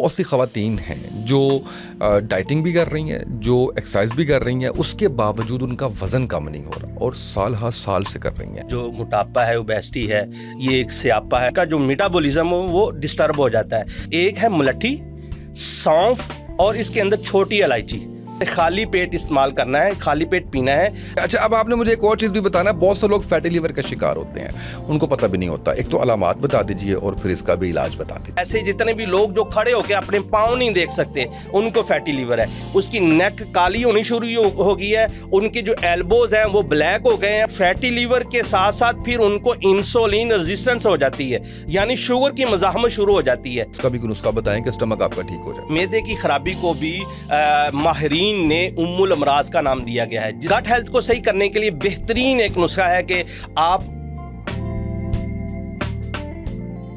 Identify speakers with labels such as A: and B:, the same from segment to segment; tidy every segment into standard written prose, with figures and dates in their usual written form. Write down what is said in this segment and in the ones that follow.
A: बहुत सी ख़वातीन हैं जो डाइटिंग भी कर रही हैं, जो एक्सरसाइज भी कर रही हैं, उसके बावजूद उनका वज़न कम नहीं हो रहा और साल हर साल से कर रही हैं।
B: जो मोटापा है, ओबेसिटी है, ये एक स्यापा है का जो मेटाबॉलिज्म हो वो डिस्टर्ब हो जाता है। एक है मुलट्ठी, सौंफ और इसके अंदर छोटी इलायची। खाली पेट इस्तेमाल करना है, खाली पेट पीना है।
A: अच्छा, अब आपने मुझे एक और चीज़ भी बताना है। बहुत से लोग फैटी लीवर का शिकार होते हैं, उनको पता भी नहीं होता। एक तो अलामात बता दीजिए और फिर इसका भी इलाज बता दीजिए।
B: ऐसे जितने भी लोग जो खड़े होकर अपने पाँव नहीं देख सकते, उनको फैटी लीवर है। उसकी नेक काली होनी शुरू हो गई है, उनके जो एल्बोज हैं वो ब्लैक हो गए हैं। फैटी लीवर के साथ साथ फिर उनको इंसुलिन रेजिस्टेंस हो जाती है, यानी शुगर की मज़ाहमत शुरू हो जाती है।
A: इसका भी कोई नुस्खा बताएं कि स्टमक आपका ठीक हो जाए।
B: मैदे की खराबी को भी माहिरीन ने उम्मुल अमराज का नाम दिया गया है। गट हेल्थ को सही करने के लिए बेहतरीन एक नुस्खा है कि आप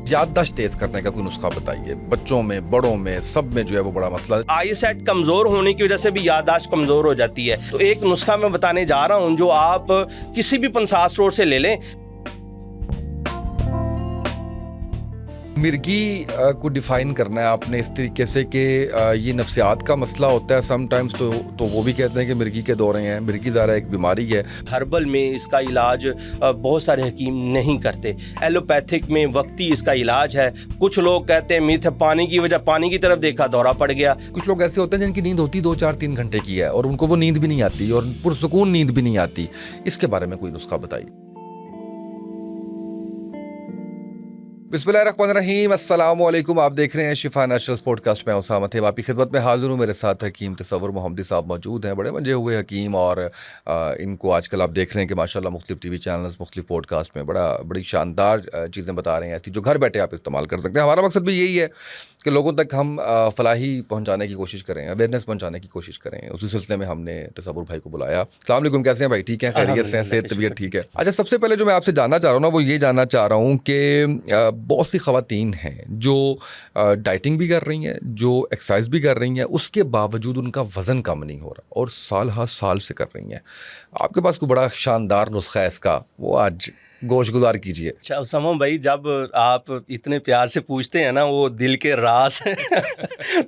A: याददाश्त तेज करने का कोई नुस्खा बताइए। बच्चों में, बड़ों में, सब में जो है वो बड़ा मसला है।
B: आई सेट कमजोर होने की वजह से भी याददाश्त कमजोर हो जाती है। तो एक नुस्खा मैं बताने जा रहा हूं जो आप किसी भी पंसार स्टोर से ले लें।
A: मिर्गी को डिफ़ाइन करना है आपने इस तरीके से कि ये नफ्सियात का मसला होता है समटाइम्स, तो वो भी कहते हैं कि मिर्गी के दौरे हैं। मिर्गी ज़रा एक बीमारी है।
B: हर्बल में इसका इलाज बहुत सारे हकीम नहीं करते। एलोपैथिक में वक्ती इसका इलाज है। कुछ लोग कहते हैं मीठे पानी की वजह, पानी की तरफ देखा दौरा पड़ गया।
A: कुछ लोग ऐसे होते हैं जिनकी नींद होती 2-4-3 घंटे की है और उनको वो नींद भी नहीं आती और पुरसुकून नींद भी नहीं आती। इसके बारे में कोई नुस्खा बताइए। बिस्मिल्लाहिर्रहमानिर्रहीम, अस्सलाम वालेकुम। आप देख रहे हैं शिफा नेचुरल्स पॉडकास्ट में। उसामा थे आपकी खिदमत में हाजिर हूँ। मेरे साथ हकीम तसव्वुर मोहम्मदी साहब मौजूद हैं, बड़े मंजे हुए हकीम। और इनको आजकल आप देख रहे हैं कि माशाल्लाह मुख्तलिफ टीवी चैनल्स, मुख्तलिफ पॉडकास्ट में बड़ी शानदार चीज़ें बता रहे हैं, ऐसी जो घर बैठे आप इस्तेमाल कर सकते हैं। हमारा मकसद भी यही है कि लोगों तक हम फलाही पहुँचाने की कोशिश करें, अवेयरनेस पहुँचाने की कोशिश करें। उसी सिलसिले में हमने तसव्वुर भाई को बुलाया। अस्सलाम वालेकुम, कैसे हैं भाई? ठीक है, खैरियत से हैं, सेहत तबीयत ठीक है? अच्छा, सबसे पहले जो मैं आपसे जानना चाह रहा हूँ ना, वो ये जानना चाह रहा हूँ कि बहुत सी ख़वातीन हैं जो डाइटिंग भी कर रही हैं, जो एक्सरसाइज भी कर रही हैं, उसके बावजूद उनका वज़न कम नहीं हो रहा और साल हर साल से कर रही हैं। आपके पास कोई बड़ा शानदार नुस्खा है इसका, वो आज गोश गुजार कीजिए।
B: अच्छा उसामा भाई, जब आप इतने प्यार से पूछते हैं ना, वो दिल के राज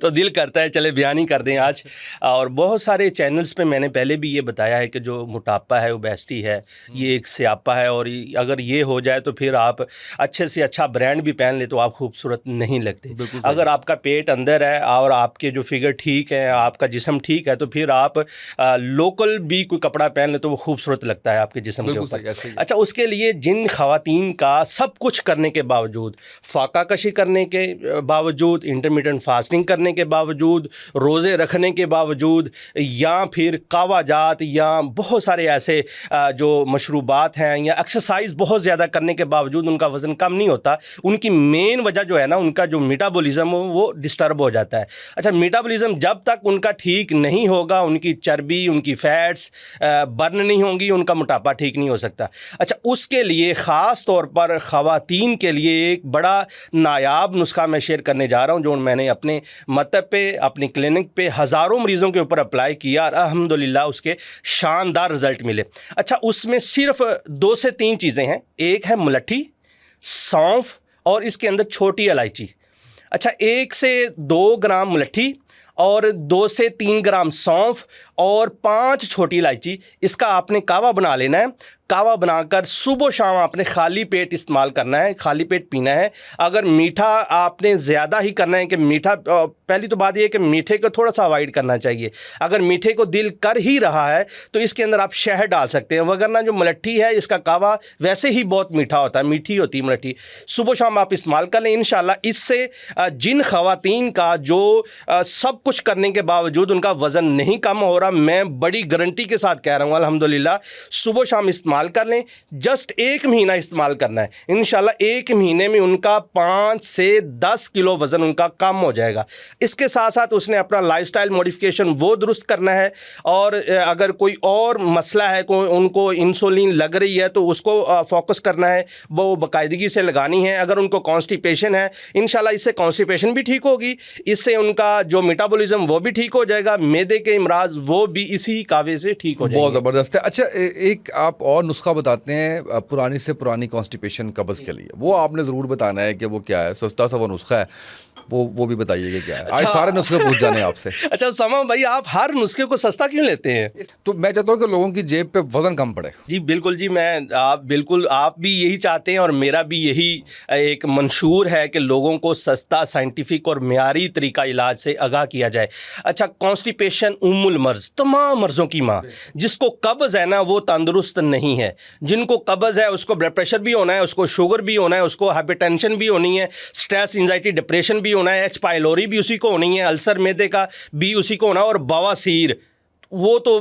B: तो दिल करता है चले बयान ही कर दें आज। और बहुत सारे चैनल्स पे मैंने पहले भी ये बताया है कि जो मोटापा है, ओबेसिटी है, ये एक स्यापा है। और अगर ये हो जाए तो फिर आप अच्छे से अच्छा ब्रांड भी पहन ले तो आप खूबसूरत नहीं लगते। अगर आपका पेट अंदर है और आपके जो फिगर ठीक है, आपका जिस्म ठीक है, तो फिर आप लोकल भी कोई कपड़ा पहन ले तो वो खूबसूरत लगता है आपके जिस्म के ऊपर। अच्छा, उसके लिए जिन ख़वातीन का सब कुछ करने के बावजूद, फाका कशी करने के बावजूद, इंटरमिटेंट फास्टिंग करने के बावजूद, रोज़े रखने के बावजूद, या फिर कावा जात या बहुत सारे ऐसे जो मशरूबात हैं, या एक्सरसाइज बहुत ज़्यादा करने के बावजूद उनका वज़न कम नहीं होता, उनकी मेन वजह जो है ना, उनका जो मेटाबॉलिज्म हो वो डिस्टर्ब हो जाता है। अच्छा, मेटाबॉलिज्म जब तक उनका ठीक नहीं होगा, उनकी चर्बी, उनकी फ़ैट्स बर्न नहीं होंगी, उनका मोटापा ठीक नहीं हो सकता। अच्छा, उसके लिए ख़ास तौर पर ख़वातीन के लिए एक बड़ा नायाब नुस्खा मैं शेयर करने जा रहा हूँ, जो मैंने अपने मतब पे, अपनी क्लिनिक पे हज़ारों मरीज़ों के ऊपर अप्लाई किया और अल्हम्दुलिल्लाह उसके शानदार रिज़ल्ट मिले। अच्छा, उसमें सिर्फ 2 से 3 चीज़ें हैं। एक है मुलट्ठी, सौंफ और इसके अंदर छोटी इलायची। अच्छा, 1 से 2 ग्राम मुलट्ठी और 2 से 3 ग्राम सौंफ और 5 छोटी इलायची, इसका आपने कावा बना लेना है। कावा बनाकर सुबह शाम आपने खाली पेट इस्तेमाल करना है, खाली पेट पीना है। अगर मीठा आपने ज़्यादा ही करना है कि मीठा, पहली तो बात यह है कि मीठे को थोड़ा सा अवॉइड करना चाहिए। अगर मीठे को दिल कर ही रहा है तो इसके अंदर आप शहद डाल सकते हैं, वगरना जो मुलट्ठी है इसका कावा वैसे ही बहुत मीठा होता है, मीठी होती है मुलट्ठी। सुबह शाम आप इस्तेमाल कर लें, इंशाल्लाह इससे जिन ख़वातीन का जो सब कुछ करने के बावजूद उनका वज़न नहीं कम हो रहा, मैं बड़ी गारंटी के साथ कह रहा हूँ अल्हम्दुलिल्लाह, सुबह शाम इस्तेमाल कर लें। जस्ट 1 महीना इस्तेमाल करना है, इंशाल्लाह 1 महीने में उनका 5 से 10 किलो वज़न उनका कम हो जाएगा। इसके साथ साथ उसने अपना लाइफस्टाइल मॉडिफिकेशन वो दुरुस्त करना है। और अगर कोई और मसला है, कोई उनको इंसुलिन लग रही है तो उसको फोकस करना है, वो बाकायदगी से लगानी है। अगर उनको कॉन्स्टिपेशन है, इंशाल्लाह इससे कॉन्स्टिपेशन भी ठीक होगी, इससे उनका जो मेटाबॉलिज्म वो भी ठीक हो जाएगा, मैदे के इमराज वो भी इसी कावे से ठीक हो जाएंगे।
A: बहुत ज़बरदस्त है। अच्छा, एक आप और नुस्खा बताते हैं पुरानी से पुरानी कॉन्स्टिपेशन कब्ज़ के लिए, वो आपने ज़रूर बताना है कि वो क्या है। सस्ता सा वो नुस्खा है, वो भी बताइएगा क्या है। आज
B: अच्छा।
A: सारे नुस्खे पूछ जाने आपसे।
B: अच्छा उसामा भाई, आप हर नुस्खे को सस्ता क्यों लेते हैं?
A: तो मैं चाहता हूँ कि लोगों की जेब पे वजन कम पड़े।
B: जी बिल्कुल जी, आप भी यही चाहते हैं और मेरा भी यही एक मंशूर है कि लोगों को सस्ता, साइंटिफिक और मियारी तरीका इलाज से आगाह किया जाए। अच्छा, कॉन्स्टिपेशन उम्मुल मर्ज़, तमाम मर्ज़ों की माँ। जिसको कब्ज़ है ना वो तंदुरुस्त नहीं है। जिनको कब्ज़ है उसको ब्लड प्रेशर भी होना है, उसको शुगर भी होना है, उसको हाइपरटेंशन भी होनी है, स्ट्रेस, एंजाइटी, डिप्रेशन भी होना है, एच पाइलोरी भी उसी को होनी है, अल्सर मैदे का भी उसी को होना है, और बवासीर वो तो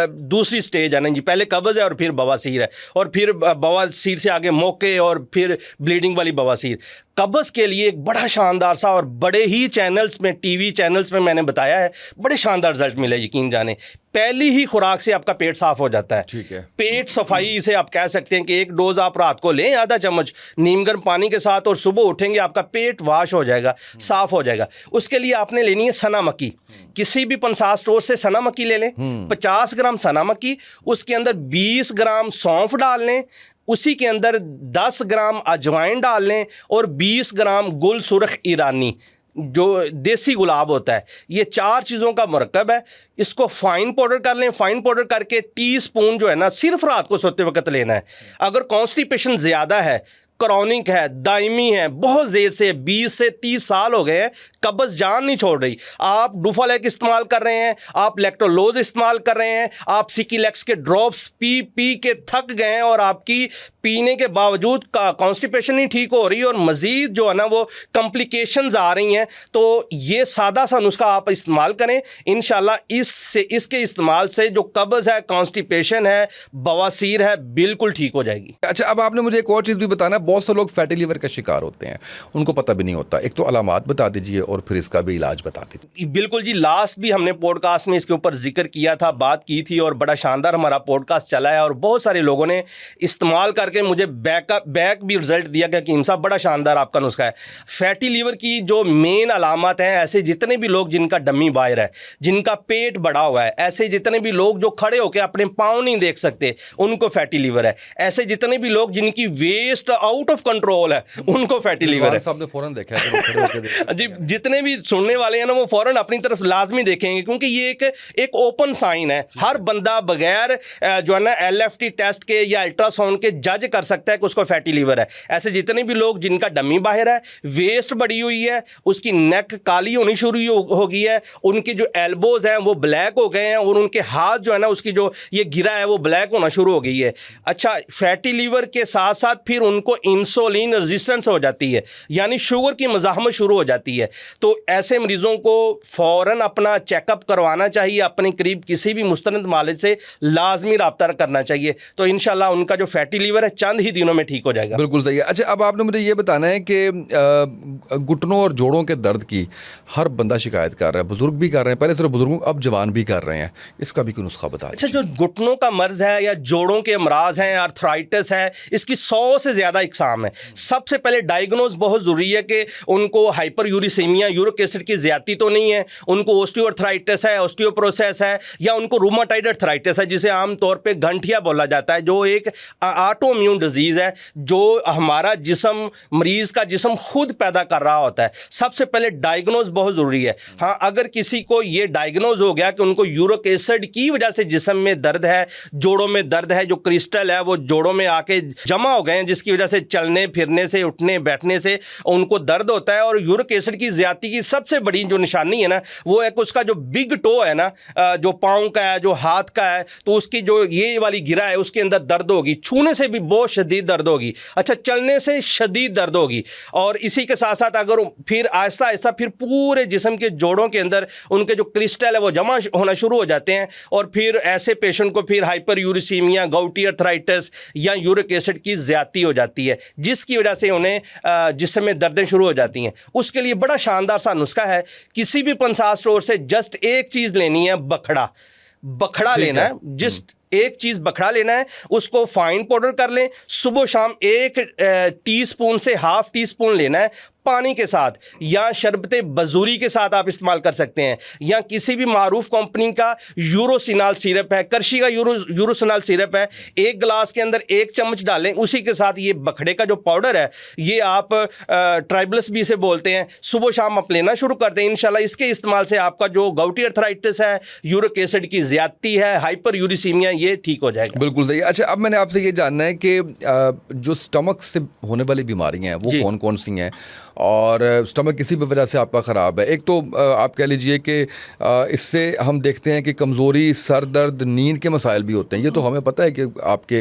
B: दूसरी स्टेज है ना जी। पहले कब्ज़ है और फिर बवासीर है, और फिर बवासीर से आगे मौके और फिर ब्लीडिंग वाली बवासीर। कब्ज़ के लिए एक बड़ा शानदार सा, और बड़े ही चैनल्स में, टीवी चैनल्स में मैंने बताया है, बड़े शानदार रिजल्ट मिले, यकीन जाने। पहली ही खुराक से आपका पेट साफ़ हो जाता है।
A: ठीक है।
B: पेट सफाई इसे आप कह सकते हैं कि एक डोज आप रात को लें आधा चम्मच नीम गर्म पानी के साथ, और सुबह उठेंगे आपका पेट वाश हो जाएगा, साफ़ हो जाएगा। उसके लिए आपने लेनी है सना मक्की। किसी भी पंसार स्टोर से सना मक्की ले लें, 50 ग्राम सना मक्की, उसके अंदर 20 ग्राम सौंफ डाल लें, उसी के अंदर 10 ग्राम अजवाइन डाल लें, और 20 ग्राम गुल सुर्ख ईरानी जो देसी गुलाब होता है। ये 4 चीज़ों का मरकब है। इसको फाइन पाउडर कर लें। फाइन पाउडर करके टीस्पून जो है ना सिर्फ रात को सोते वक्त लेना है। अगर कॉन्स्टिपेशन ज़्यादा है, क्रॉनिक है, दायमी है, बहुत देर से 20 से 30 साल हो गए हैं, कब्ज़ जान नहीं छोड़ रही, आप डुफालेक इस्तेमाल कर रहे हैं, आप लैक्टोलोज इस्तेमाल कर रहे हैं, आप सिकिलेक्स के ड्रॉप्स पी पी के थक गए हैं, और आपकी पीने के बावजूद का कॉन्स्टिपेशन नहीं ठीक हो रही, और मज़ीद जो है ना वो कॉम्प्लिकेशंस आ रही हैं। तो ये सादा सा नुस्खा आप इस्तेमाल करें, इंशाल्लाह इसके इस्तेमाल से जो कब्ज़ है, कॉन्स्टिपेशन है, बवासीर है, बिल्कुल ठीक हो जाएगी।
A: अच्छा, अब आपने मुझे एक और चीज़ भी बताना। बहुत से लोग फैटी लीवर का शिकार होते हैं, उनको पता भी नहीं होता। एक तो अलामात बता दीजिए और फिर इसका भी इलाज बता दीजिए।
B: बिल्कुल जी, लास्ट भी हमने पॉडकास्ट में इसके ऊपर जिक्र किया था, बात की थी, और बड़ा शानदार हमारा पॉडकास्ट चला है, और बहुत सारे लोगों ने इस्तेमाल करके मुझे बैक भी रिजल्ट दिया कि हकीम साहब बड़ा शानदार आपका नुस्खा है। फैटी लीवर की जो मेन अलामत हैं, ऐसे जितने भी लोग जिनका डमी बाहर है, जिनका पेट बड़ा हुआ है, ऐसे जितने भी लोग जो खड़े होकर अपने पाँव नहीं देख सकते, उनको फैटी लीवर है। ऐसे जितने भी लोग जिनकी वेस्ट आउट ऑफ कंट्रोल है, उनको फैटी लीवर है।
A: साहब ने फौरन देखा है कि वो खड़े होके देखा
B: जी, जितने भी सुनने वाले हैं ना वो फौरन अपनी तरफ लाजमी देखेंगे, क्योंकि ये एक ओपन साइन है। हर बंदा बगैर जो है ना LFT टेस्ट के या अल्ट्रासाउंड के जज कर सकता है कि उसको फैटी लीवर है। ऐसे जितने भी लोग जिनका डमी बाहर है, वेस्ट बढ़ी हुई है, उसकी नेक काली होनी शुरू हो गई है, उनके जो एल्बोज हैं वो ब्लैक हो गए हैं, और उनके हाथ जो है ना उसकी जो ये गिरा है वो ब्लैक होना शुरू हो गई है। अच्छा, फैटी लीवर के साथ साथ फिर उनको इंसुलिन रेजिस्टेंस हो जाती है, यानी शुगर की मज़ाहमत शुरू हो जाती है। तो ऐसे मरीज़ों को फ़ौरन अपना चेकअप करवाना चाहिए, अपने करीब किसी भी मुस्तनद मालिक से लाजमी रब्ता करना चाहिए। तो इंशाल्लाह उनका जो फैटी लीवर है चंद ही दिनों में ठीक हो जाएगा।
A: बिल्कुल सही है। अच्छा, अब आपने मुझे ये बताना है कि घुटनों और जोड़ों के दर्द की हर बंदा शिकायत कर रहा है, बुजुर्ग भी कर रहे हैं, पहले सिर्फ बुजुर्गों, अब जवान भी कर रहे हैं। इसका भी कोई नुस्खा बता
B: अच्छा,
A: दीजिए।
B: जो घुटनों का मर्ज़ है या जोड़ों के अमराज हैं, आर्थराइटिस है, इसकी 100 से ज़्यादा इकसाम है। सबसे पहले डायग्नोज बहुत ज़रूरी है कि उनको हाइपर यूरिसेमिया, यूरिक एसिड की ज़्यादती तो नहीं है, उनको ऑस्टियोआर्थराइटिस है, ऑस्टियोपोरोसिस है, या उनको रूमाटाइड आर्थराइटिस है, जिसे आम तौर पे गंठिया बोला जाता है, जो एक ऑटो इम्यून डिजीज़ है, जो हमारा जिस्म, मरीज़ का जिस्म खुद पैदा कर रहा होता है। सबसे पहले डायग्नोज बहुत ज़रूरी है। हाँ, अगर किसी को ये डायग्नोज हो गया कि उनको यूरिक एसिड की वजह से जिस्म में दर्द है, जोड़ों में दर्द है, जो क्रिस्टल है वो जोड़ों में आके जमा हो गए हैं, जिसकी वजह से चलने फिरने से, उठने बैठने से उनको दर्द होता है, और यूरिक एसिड की ज़्यादती की सबसे बड़ी जो निशानी है ना वो है कि उसका जो बिग टो है ना, जो पाँव का है, जो हाथ का है, तो उसकी जो ये वाली गिरा है उसके अंदर दर्द होगी, छूने से भी बहुत शदीद दर्द होगी। अच्छा, चलने से शदीद दर्द होगी, और इसी के साथ साथ अगर फिर आहिस्ता आहिस्ता फिर पूरे जिस्म के जोड़ों के अंदर उनके जो क्रिस्टल है वो जमा होना शुरू हो जाते हैं, और फिर ऐसे पेशेंट को फिर हाइपर यूरिसीमिया, गाउटी आर्थराइटिस या यूरिक एसिड की ज़्यादती हो जाती है, जिसकी वजह से उन्हें जिस्म में दर्दें शुरू हो जाती हैं। उसके लिए बड़ा शानदार सा नुस्खा है। किसी भी पंसार स्टोर से जस्ट एक चीज़ लेनी है, बखड़ा लेना है, जस्ट एक चीज़ बखड़ा लेना है, उसको फाइन पाउडर कर लें, सुबह शाम 1 टीस्पून से ½ टीस्पून लेना है, पानी के साथ या शरबत बजूरी के साथ आप इस्तेमाल कर सकते हैं, या किसी भी मारूफ कंपनी का यूरोसिनाल सिरप है, करशी का यूरोसिनाल सिरप है, एक गिलास के अंदर 1 चम्मच डालें, उसी के साथ ये बखड़े का जो पाउडर है ये आप ट्राइबल्स भी इसे बोलते हैं, सुबह शाम आप लेना शुरू कर दें। इंशाल्लाह इसके इस्तेमाल से आपका जो गाउटी अर्थराइटिस है, यूरिक एसिड की ज़्यादती है, हाइपर यूरिसीमिया, ये ठीक हो जाएगा।
A: बिल्कुल सही। अच्छा, अब मैंने आपसे ये जानना है कि जो स्टमक से होने वाली बीमारियां हैं वो
B: जी।
A: कौन कौन सी हैं, और स्टमक किसी भी वजह से आपका ख़राब है। एक तो आप कह लीजिए कि इससे हम देखते हैं कि कमज़ोरी, सर दर्द, नींद के मसाइल भी होते हैं। ये तो हमें पता है कि आपके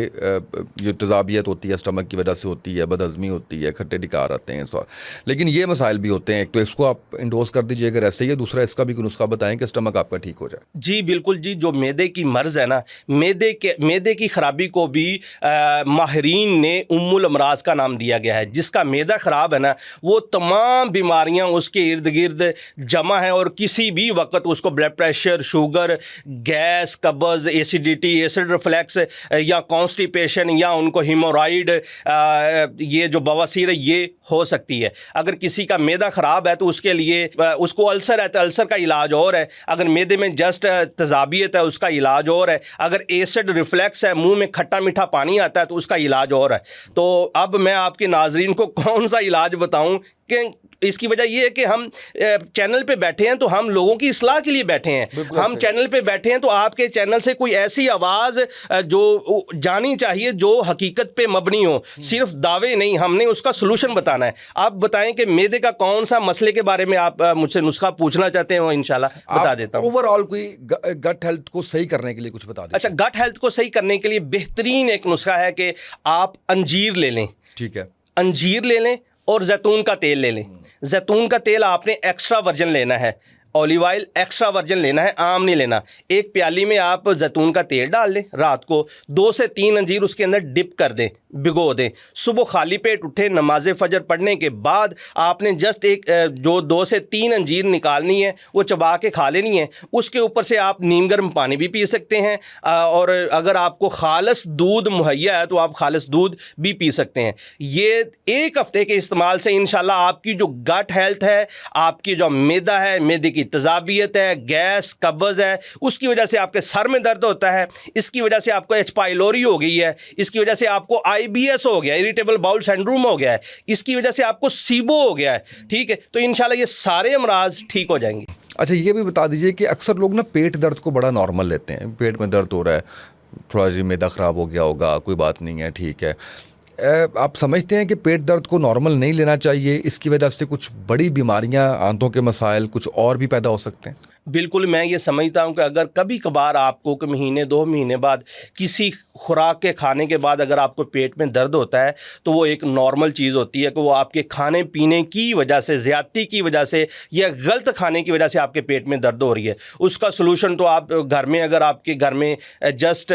A: जो तेज़ाबियत होती है स्टमक की वजह से होती है, बदहज़मी होती है, खट्टे ढिकार आते हैं, सॉरी, लेकिन ये मसाइल भी होते हैं। एक तो इसको आप इंडोज कर दीजिए अगर ऐसे ही है, दूसरा इसका भी कोई नुस्खा बताएं कि स्टमक आपका ठीक हो जाए।
B: जी बिल्कुल जी, जो मैदे की मर्ज़ है ना, मैदे की ख़राबी को भी माहिरीन ने उम्मुल अमराज का नाम दिया गया है। जिसका मैदा ख़राब है ना, वो तमाम बीमारियां उसके इर्द गिर्द जमा है, और किसी भी वक्त उसको ब्लड प्रेशर, शुगर, गैस, कब्ज़, एसिडिटी, एसिड रिफ्लैक्स या कॉन्स्टिपेशन या उनको हीमोराइड, ये जो बवासीर है ये हो सकती है। अगर किसी का मैदा ख़राब है तो उसके लिए उसको अल्सर है तो अल्सर का इलाज और है, अगर मैदे में जस्ट तज़ाबियत है उसका इलाज और है, अगर एसिड रिफ्लैक्स है, मुंह में खट्टा मीठा पानी आता है तो उसका इलाज और है। तो अब मैं आपके नाजरीन को कौन सा इलाज बताऊं, कि इसकी वजह यह है कि हम चैनल पे बैठे हैं तो हम लोगों की इस्लाह के लिए बैठे हैं। हम चैनल पे बैठे हैं तो आपके चैनल से कोई ऐसी आवाज़ जो जानी चाहिए जो हकीकत पे मबनी हो, सिर्फ दावे नहीं, हमने उसका सलूशन बताना है। आप बताएं कि मैदे का कौन सा मसले के बारे में आप मुझसे नुस्खा पूछना चाहते हैं, वो इंशाल्लाह बता देता हूँ।
A: ओवरऑल कोई गट हेल्थ को सही करने के लिए कुछ बता दें।
B: अच्छा, गट हेल्थ को सही करने के लिए बेहतरीन एक नुस्खा है कि आप अंजीर ले लें।
A: ठीक है।
B: अंजीर ले लें और जैतून का तेल ले लें। जैतून का तेल आपने एक्स्ट्रा वर्जन लेना है, ऑलिव ऑयल एक्स्ट्रा वर्जन लेना है, आम नहीं लेना। एक प्याली में आप जैतून का तेल डाल लें, रात को 2 से 3 अंजीर उसके अंदर डिप कर दें, भिगो दें। सुबह खाली पेट उठे, नमाज फजर पढ़ने के बाद आपने जस्ट एक जो 2 से 3 अंजीर निकालनी है, वो चबा के खा लेनी है। उसके ऊपर से आप नीम गर्म पानी भी पी सकते हैं, और अगर आपको खालिस दूध मुहैया है तो आप खालिस दूध भी पी सकते हैं। ये 1 हफ्ते के इस्तेमाल से इंशाल्लाह आपकी जो गट हेल्थ है, आपकी जो मैदा है, मैदे की तज़ाबियत है, गैस, कब्ज़ है, उसकी वजह से आपके सर में दर्द होता है, इसकी वजह से आपको एच पाइलोरी हो गई है, इसकी वजह से आपको IBS हो गया, इरिटेबल बाउल सिंड्रोम हो गया है, इसकी वजह से आपको सीबो हो गया है, ठीक है, तो इंशाल्लाह ये सारे अमराज ठीक हो जाएंगे।
A: अच्छा, ये भी बता दीजिए कि अक्सर लोग ना पेट दर्द को बड़ा नॉर्मल लेते हैं। पेट में दर्द हो रहा है, थोड़ा जी मैदा ख़राब हो गया होगा, कोई बात नहीं है, ठीक है। आप समझते हैं कि पेट दर्द को नॉर्मल नहीं लेना चाहिए, इसकी वजह से कुछ बड़ी बीमारियां, आंतों के मसाइल कुछ और भी पैदा हो सकते हैं?
B: बिल्कुल, मैं ये समझता हूँ कि अगर कभी कभार आपको कि महीने 2 महीने बाद किसी खुराक के खाने के बाद अगर आपको पेट में दर्द होता है तो वो एक नॉर्मल चीज़ होती है कि वो आपके खाने पीने की वजह से, ज़्यादती की वजह से या गलत खाने की वजह से आपके पेट में दर्द हो रही है। उसका सलूशन तो आप घर में, अगर आपके घर में जस्ट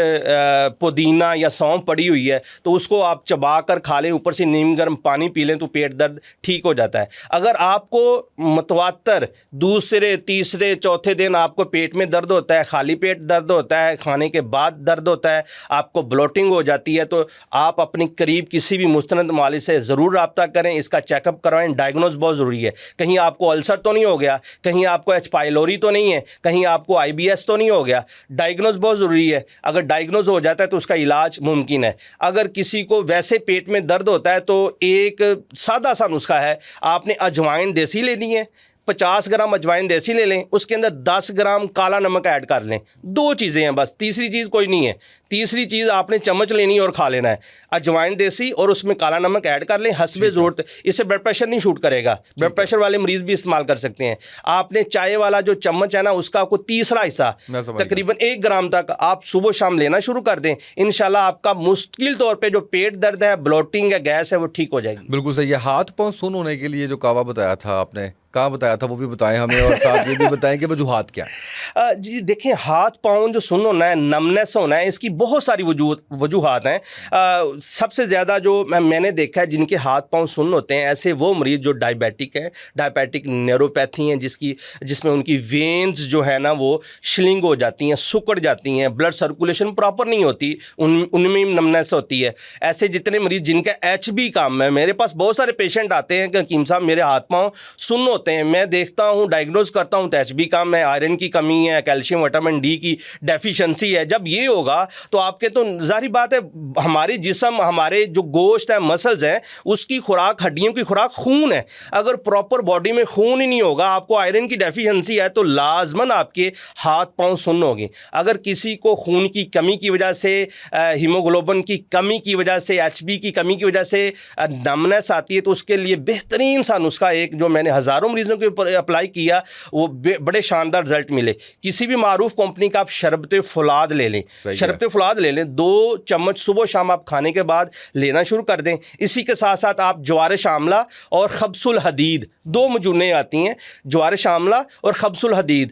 B: पुदीना या सौंफ पड़ी हुई है तो उसको आप चबा कर खा लें, ऊपर से नीम गर्म पानी पी लें तो पेट दर्द ठीक हो जाता है। अगर आपको मतवातर दूसरे, तीसरे, चौथे दिन आपको पेट में दर्द होता है, खाली पेट दर्द होता है, खाने के बाद दर्द होता है, आपको ब्लोटिंग हो जाती है, तो आप अपनी करीब किसी भी मुस्तनद मालिक से ज़रूर रब्ता करें, इसका चेकअप करवाएं। डायग्नोज बहुत ज़रूरी है। कहीं आपको अल्सर तो नहीं हो गया, कहीं आपको एच पाइलोरी तो नहीं है, कहीं आपको IBS तो नहीं हो गया। डायग्नोज बहुत ज़रूरी है। अगर डायग्नोज हो जाता है तो उसका इलाज मुमकिन है। अगर किसी को वैसे पेट में दर्द होता है तो एक सादा सा नुस्खा है, आपने अजवाइन देसी लेनी है, 50 ग्राम अजवाइन देसी ले लें, उसके अंदर 10 ग्राम काला नमक ऐड कर लें। 2 चीज़ें हैं बस, तीसरी चीज़ कोई नहीं है। तीसरी चीज़ आपने चम्मच लेनी और खा लेना है, अजवाइन देसी और उसमें काला नमक ऐड कर लें हस्बे ज़रूरत। इससे ब्लड प्रेशर नहीं शूट करेगा, ब्लड प्रेशर वाले मरीज़ भी इस्तेमाल कर सकते हैं। आपने चाय वाला जो चम्मच है ना, उसका आपको तीसरा हिस्सा तकरीबन 1 ग्राम तक आप सुबह शाम लेना शुरू कर दें। इंशाल्लाह आपका मुश्किल तौर पर जो पेट दर्द है, ब्लोटिंग है, गैस है, वो ठीक हो जाएगी।
A: बिल्कुल सही है। हाथ पाँव सुन्न होने के लिए जो कावा बताया था आपने, कहाँ बताया था वो भी बताएं हमें, और साथ ये भी बताएं कि वजूहात क्या है।
B: जी देखिए, हाथ पाँव जो सुन्न होना है, नमनेस होना है, इसकी बहुत सारी वजूहात हैं। सबसे ज़्यादा जो मैंने देखा है जिनके हाथ पाँव सुन्न होते हैं, ऐसे वो मरीज़ जो डायबिटिक है, डायबिटिक न्यूरोपैथी है, जिसमें उनकी वेन्स जो है ना वो श्लिंग हो जाती हैं, सिकुड़ जाती हैं, ब्लड सर्कुलेशन प्रॉपर नहीं होती, उनमें नमनेस होती है। ऐसे जितने मरीज़ जिनका HB कम है, मेरे पास बहुत सारे पेशेंट आते हैं कि हकीम साहब मेरे हाथ पाँव सुन्न होते हैं, मैं देखता हूँ, डायग्नोज करता हूँ तो HB कम है, आयरन की कमी है, कैल्शियम विटामिन D की डेफिशिएंसी है। जब ये होगा तो आपके तो ज़ाहिर बात है, हमारी जिस्म, हमारे जो गोश्त है, मसल्स हैं, उसकी खुराक, हड्डियों की खुराक खून है। अगर प्रॉपर बॉडी में खून ही नहीं होगा, आपको आयरन की डेफिशिएंसी है, तो लाजमन आपके हाथ पाँव सुन्न होंगे। अगर किसी को खून की कमी की वजह से, हीमोग्लोबिन की कमी की वजह से, HB की कमी की वजह से नमनेस आती है, तो उसके लिए बेहतरीन सा नुस्खा, एक जो मैंने हज़ारों मरीज़ों के ऊपर अप्लाई किया, वो बड़े शानदार रिजल्ट मिले। किसी भी मारूफ कंपनी का आप शरबत फुलाद ले लें, शरबत फुलाद ले लें, 2 चम्मच सुबह शाम आप खाने के बाद लेना शुरू कर दें। इसी के साथ साथ आप ज्वार शामला और खब्सुल हदीद, 2 मजूने आती हैं, ज्वार शामला और खब्सुल हदीद,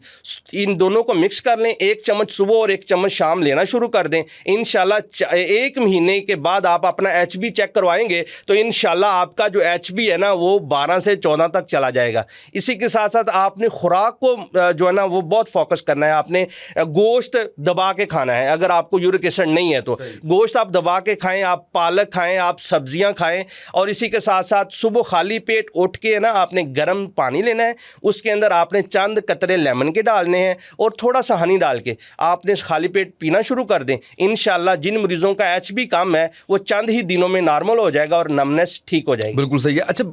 B: इन दोनों को मिक्स कर लें, 1 चम्मच सुबह और 1 चम्मच शाम लेना शुरू कर दें। इंशाल्लाह 1 महीने के बाद आप अपना HB चेक करवाएंगे तो इंशाल्लाह आपका जो HB है ना वो 12 से 14 तक चला जाएगा। इसी के साथ साथ आपने खुराक को जो है ना वो बहुत फोकस करना है। आपने गोश्त दबा के खाना है, अगर आपको यूरिक एसिड नहीं है तो गोश्त आप दबा के खाएं, आप पालक खाएं, आप सब्जियां खाएं, और इसी के साथ साथ सुबह खाली पेट उठ के ना आपने गर्म पानी लेना है, उसके अंदर आपने चंद कतरे लेमन के डालने हैं और थोड़ा सा हनी डाल के आपने खाली पेट पीना शुरू कर दें। इंशाल्लाह जिन मरीजों का HB कम है वो चंद ही दिनों में नॉर्मल हो जाएगा और नमनेस ठीक हो जाएगी।
A: बिल्कुल सही है। अच्छा,